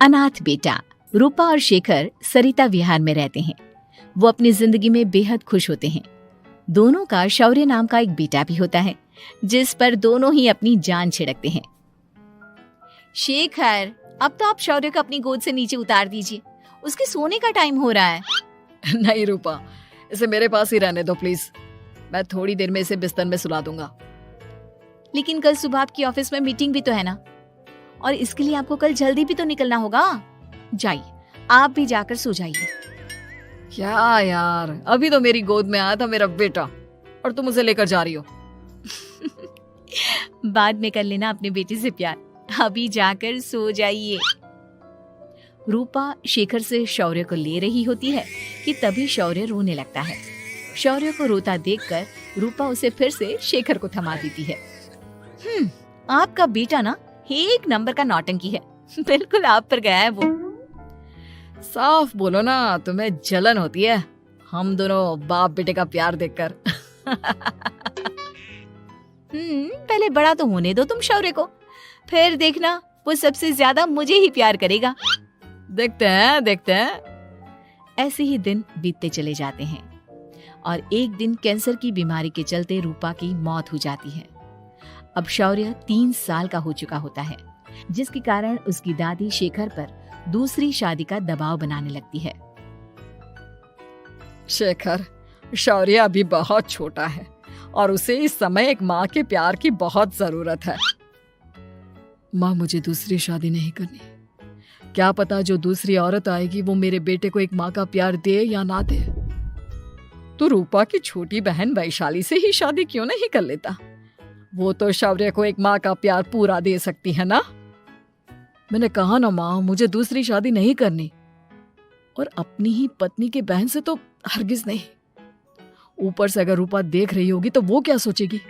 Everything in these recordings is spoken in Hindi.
अनाथ बेटा। रूपा और शेखर सरिता विहार में रहते हैं। वो अपनी जिंदगी में बेहद खुश होते हैं। दोनों का शौर्य नाम का एक बेटा भी होता है, जिस पर दोनों ही अपनी जान छिड़कते हैं। शेखर, अब तो आप शौर्य को अपनी गोद से नीचे उतार दीजिए, उसके सोने का टाइम हो रहा है। नहीं रूपा, इसे मेरे पास ही रहने दो प्लीज। मैं थोड़ी देर में इसे बिस्तर में सुला दूंगा। लेकिन कल सुबह आपकी ऑफिस में मीटिंग भी तो है ना, और इसके लिए आपको कल जल्दी भी तो निकलना होगा। जाइए, आप भी जाकर सो जाइए। क्या यार, अभी तो मेरी गोद में आया था मेरा बेटा और तुम उसे लेकर जा रही हो। बाद में कर लेना अपने बेटे से प्यार, अभी जाकर सो जाइए। रूपा शेखर से शौर्य को ले रही होती है कि तभी शौर्य रोने लगता है। शौर्य को रोता देखकर रूपा उसे फिर से शेखर को थमा देती है। आपका बेटा ना एक नंबर का नौटंकी है, बिल्कुल आप पर गया है वो। साफ बोलो ना, तुम्हें जलन होती है हम दोनों बाप बेटे का प्यार देखकर। पहले बड़ा तो होने दो तुम शौर्य को, फिर देखना वो सबसे ज्यादा मुझे ही प्यार करेगा। देखते हैं। ऐसे ही दिन बीतते चले जाते हैं और एक दिन कैंसर की बीमारी के चलते रूपा की मौत हो जाती है। अब शौर्य 3 साल का हो चुका होता है, जिसके कारण उसकी दादी शेखर पर दूसरी शादी का दबाव बनाने लगती है। शेखर, शौर्य अभी बहुत छोटा है और उसे इस समय एक माँ के प्यार की बहुत जरूरत है। माँ, मुझे दूसरी शादी नहीं करनी। क्या पता जो दूसरी औरत आएगी वो मेरे बेटे को एक माँ का प्यार दे या ना दे। तो रूपा की छोटी बहन वैशाली से ही शादी क्यों नहीं कर लेता? वो तो शौर्य को एक माँ का प्यार पूरा दे सकती है ना। मैंने कहा ना माँ, मुझे दूसरी शादी नहीं करनी, और अपनी ही पत्नी की बहन से तो हरगिज नहीं। ऊपर से अगर रूपा देख रही होगी तो वो क्या सोचेगी?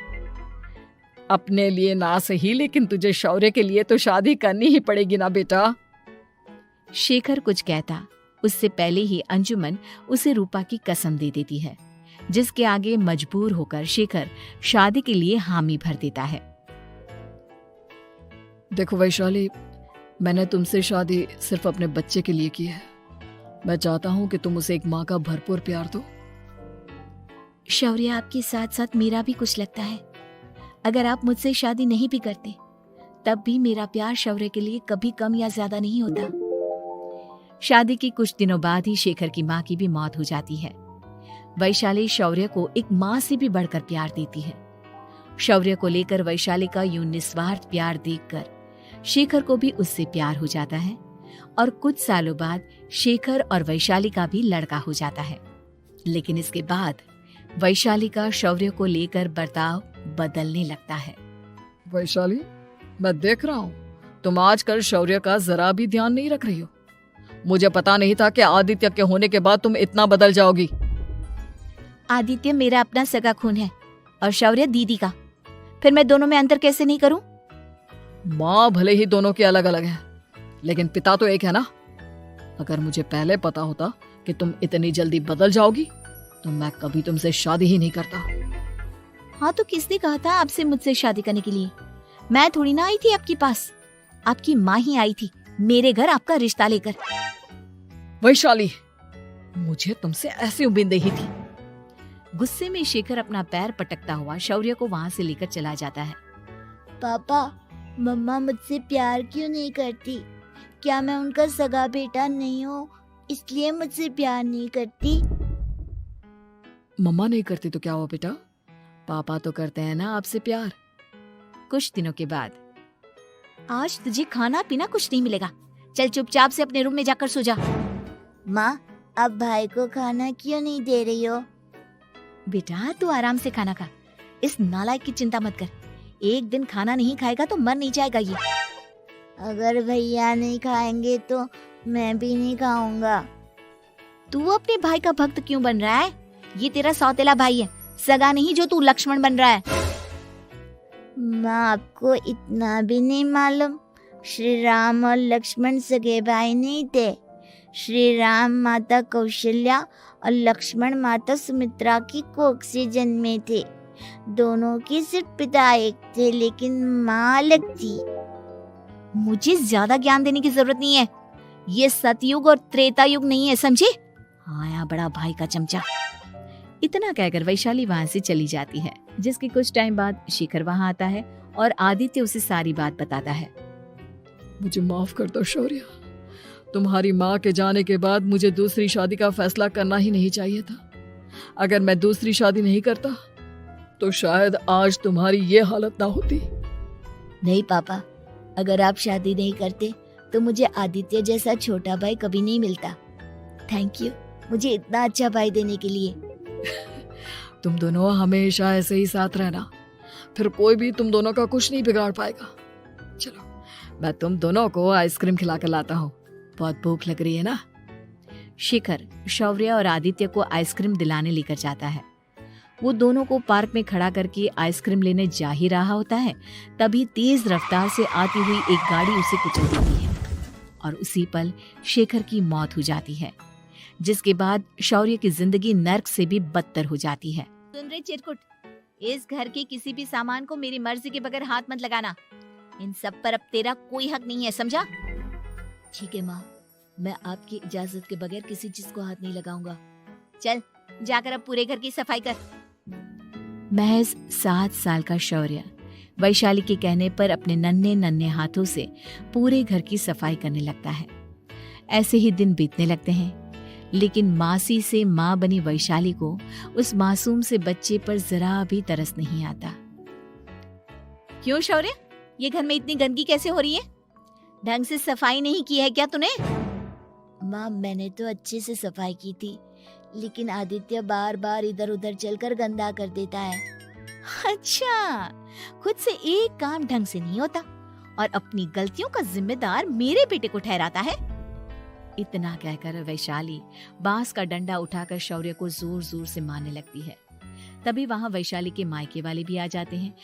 अपने लिए ना सही, लेकिन तुझे शौर्य के लिए तो शादी करनी ही पड़ेगी ना बेटा। शेखर कुछ कहता उससे पहले ही अंजुमन उसे रूपा की कसम दे देती है, जिसके आगे मजबूर होकर शेखर शादी के लिए हामी भर देता है। देखो वैशाली, मैंने तुमसे शादी सिर्फ अपने बच्चे के लिए की है। मैं चाहता हूँ कि तुम उसे एक माँ का भरपूर प्यार दो। शौर्य, आपके साथ साथ मेरा भी कुछ लगता है। अगर आप मुझसे शादी नहीं भी करते तब भी मेरा प्यार शौर्य के लिए कभी कम या ज्यादा नहीं होता। शादी के कुछ दिनों बाद ही शेखर की माँ की भी मौत हो जाती है। वैशाली शौर्य को एक माँ से भी बढ़कर प्यार देती है। शौर्य को लेकर वैशाली का यूं निस्वार्थ प्यार देखकर शेखर को भी उससे प्यार हो जाता है और कुछ सालों बाद शेखर और वैशाली का भी लड़का हो जाता है। लेकिन इसके बाद वैशाली का शौर्य को लेकर बर्ताव बदलने लगता है। वैशाली, मैं देख रहा हूँ तुम आजकल शौर्य का जरा भी ध्यान नहीं रख रही हो। मुझे पता नहीं था कि आदित्य के होने के बाद तुम इतना बदल जाओगी। आदित्य मेरा अपना सगा खून है और शौर्य दीदी का, फिर मैं दोनों में अंतर कैसे नहीं करूं? माँ भले ही दोनों की अलग अलग है, लेकिन पिता तो एक है ना। अगर मुझे पहले पता होता कि तुम इतनी जल्दी बदल जाओगी तो मैं कभी तुमसे शादी ही नहीं करता। हाँ, तो किसने कहा था आपसे मुझसे शादी करने के लिए? मैं थोड़ी ना आई थी आपके पास, आपकी माँ ही आई थी मेरे घर आपका रिश्ता लेकर। वैशाली, मुझे तुमसे ऐसी उम्मीद नहीं थी। गुस्से में शेखर अपना पैर पटकता हुआ शौर्य को वहाँ से लेकर चला जाता है। पापा, मम्मा मुझसे प्यार क्यों नहीं करती? क्या मैं उनका सगा बेटा नहीं हूँ इसलिए मुझसे प्यार नहीं करती? मम्मा नहीं करती तो क्या हुआ बेटा, पापा तो करते हैं ना आपसे प्यार। कुछ दिनों के बाद, आज तुझे खाना पीना कुछ नहीं मिलेगा, चल चुपचाप से अपने रूम में जाकर सो जा। माँ, अब भाई को खाना क्यों नहीं दे रही हो? बेटा तू आराम से खाना खा, इस नालायक की चिंता मत कर। एक दिन खाना नहीं खाएगा तो मर नहीं जाएगा ये। अगर भैया नहीं खाएंगे तो मैं भी नहीं खाऊंगा। तू अपने भाई का भक्त क्यों बन रहा है? ये तेरा सौतेला भाई है, सगा नहीं जो तू लक्ष्मण बन रहा है। माँ, आपको इतना भी नहीं मालूम? श्री राम और लक्ष्मण सगे भाई नहीं थे। श्री राम माता कौशल्या और लक्ष्मण माता सुमित्रा की कोख से जन्मे थे। दोनों की सिर्फ पिता एक थे, लेकिन माँ अलग थी। मुझे ज्यादा ज्ञान देने की जरूरत नहीं है, ये सतयुग और त्रेता युग नहीं है, समझे? हाँ यहाँ बड़ा भाई का चमचा। इतना कहकर वैशाली वहां से चली जाती है, जिसके कुछ टाइम बाद शिखर वहां आता है और आदित्य उसे सारी बात बताता है। मुझे माफ कर दो शौर्य, तुम्हारी माँ के जाने के बाद मुझे दूसरी शादी का फैसला करना ही नहीं चाहिए था। अगर मैं दूसरी शादी नहीं करता तो शायद आज तुम्हारी ये हालत ना होती। नहीं पापा, अगर आप शादी नहीं करते तो मुझे आदित्य जैसा छोटा भाई कभी नहीं मिलता। थैंक यू मुझे इतना अच्छा भाई देने के लिए। तुम दोनों हमेशा ऐसे ही साथ रहना, फिर कोई भी तुम दोनों का कुछ नहीं बिगाड़ पाएगा। चलो मैं तुम दोनों को आइसक्रीम खिला कर लाता हूँ, बहुत भूख लग रही है ना। शिखर शौर्य और आदित्य को आइसक्रीम दिलाने लेकर जाता है। वो दोनों को पार्क में खड़ा करके आइसक्रीम लेने जा ही रहा होता है, तभी तेज रफ्तार से आती हुई एक गाड़ी उसे कुचल देती है और उसी पल शेखर की मौत हो जाती है, जिसके बाद शौर्य की जिंदगी नर्क से भी बदतर हो जाती है। सुन रे चिरकुट, इस घर के किसी भी सामान को मेरी मर्जी के बगैर हाथ मत लगाना। इन सब पर अब तेरा कोई हक नहीं है, समझा? ठीक है माँ, मैं आपकी इजाजत के बगैर किसी चीज को हाथ नहीं लगाऊंगा। चल जाकर अब पूरे घर की सफाई कर। महज 7 साल का शौर्य वैशाली के कहने पर अपने नन्हे नन्हे हाथों से पूरे घर की सफाई करने लगता है। ऐसे ही दिन बीतने लगते हैं, लेकिन मासी से माँ बनी वैशाली को उस मासूम से बच्चे पर जरा भी तरस नहीं आता। क्यों शौर्य, ये घर में इतनी गंदगी कैसे हो रही है? ढंग से सफाई नहीं की है क्या तूने? माँ मैंने तो अच्छे से सफाई की थी, लेकिन आदित्य बार बार इधर उधर चलकर गंदा कर देता है। अच्छा, खुद से एक काम ढंग से नहीं होता और अपनी गलतियों का जिम्मेदार मेरे बेटे को ठहराता है। इतना कहकर वैशाली बांस का डंडा उठाकर शौर्य को जोर जोर से मारने लगती है। तभी वहां वैशाली के मायके वाले भी आ जाते हैं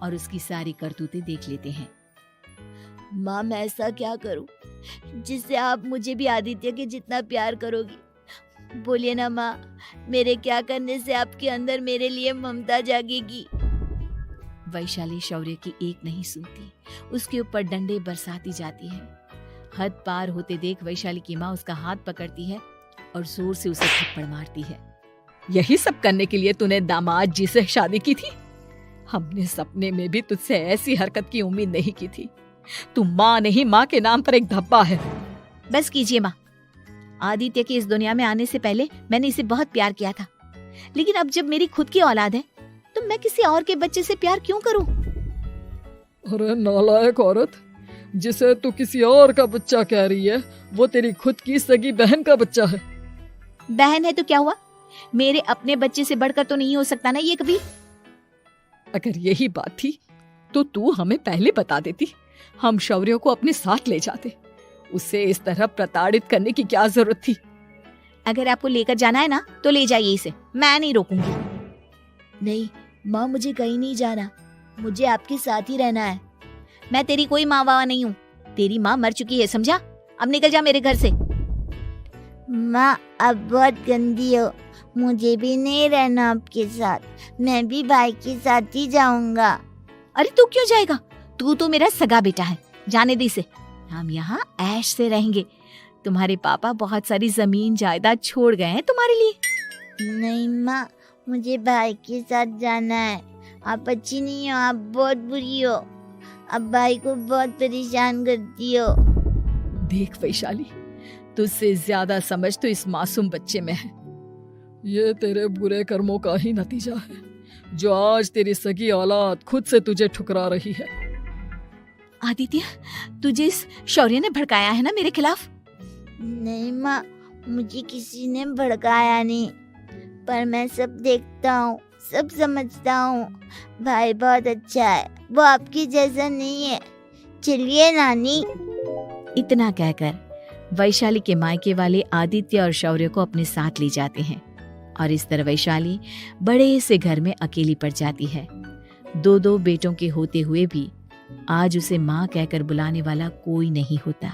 और उसकी सारी करतूतें देख लेते हैं। माँ मैं ऐसा क्या करूं जिससे आप मुझे भी आदित्य के जितना प्यार करोगी? बोलिए ना माँ, मेरे क्या करने से आपके अंदर मेरे लिए ममता जागेगी? वैशाली शौर्य की एक नहीं सुनती, उसके ऊपर डंडे बरसाती जाती है। हद पार होते देख वैशाली की माँ उसका हाथ पकड़ती है और जोर से उसे थप्पड़ मारती है। यही सब करने के लिए तूने दामाद जी से शादी की थी? हमने सपने में भी तुझसे ऐसी हरकत की उम्मीद नहीं की थी। तू माँ नहीं, माँ के नाम पर एक धब्बा है। बस कीजिए माँ, आदित्य के इस दुनिया में आने से पहले मैंने इसे बहुत प्यार किया था, लेकिन अब जब मेरी खुद की औलाद है तो मैं किसी और के बच्चे से प्यार क्यों करूं? अरे नालायक औरत, जिसे तू किसी और का बच्चा कह रही है वो तेरी खुद की सगी बहन का बच्चा है। बहन है तो क्या हुआ, मेरे अपने बच्चे से बढ़कर तो नहीं हो सकता ना ये कभी। अगर यही बात थी तो तू हमें पहले बता देती, हम शौर्य को अपने साथ ले जाते। उसे इस तरह प्रताड़ित करने की क्या जरूरत थी? अगर आपको लेकर जाना है ना तो ले जाइए इसे, मैं नहीं रोकूंगी। नहीं माँ, मुझे कहीं नहीं जाना, मुझे आपके साथ ही रहना है। मैं तेरी कोई माँ बाबा नहीं हूँ, तेरी माँ मर चुकी है, समझा? अब निकल जा मेरे घर से। माँ अब बहुत गंदी हो, मुझे भी नहीं रहना आपके साथ, मैं भी भाई के साथ ही जाऊंगा। अरे तू क्यों जाएगा, तू तो मेरा सगा बेटा है, जाने दे इसे। हम यहाँ ऐश से रहेंगे, तुम्हारे पापा बहुत सारी जमीन जायदाद छोड़ गए हैं तुम्हारे लिए। नहीं माँ, मुझे भाई के साथ जाना है। आप अच्छी नहीं हो, आप बहुत बुरी हो, आप भाई को बहुत परेशान करती हो। देख वैशाली, तुझसे ज्यादा समझ तो इस मासूम बच्चे में है। ये तेरे बुरे कर्मों का ही नतीजा है, जो आज तेरी सगी औलाद खुद से तुझे ठुकरा रही है। आदित्य, तुझे इस शौर्य ने भड़काया है ना मेरे खिलाफ? नहीं माँ, मुझे किसी ने भड़काया नहीं, पर मैं सब देखता हूँ, सब समझता हूँ। भाई बहुत अच्छा है, वो आपकी जैसा नहीं है। चलिए नानी। इतना कहकर वैशाली के मायके वाले आदित्य और शौर्य को अपने साथ ले जाते हैं और इस तरह वैशाली बड़े से घर में अकेली पड़ जाती है। 2 बेटों के होते हुए भी आज उसे माँ कहकर बुलाने वाला कोई नहीं होता।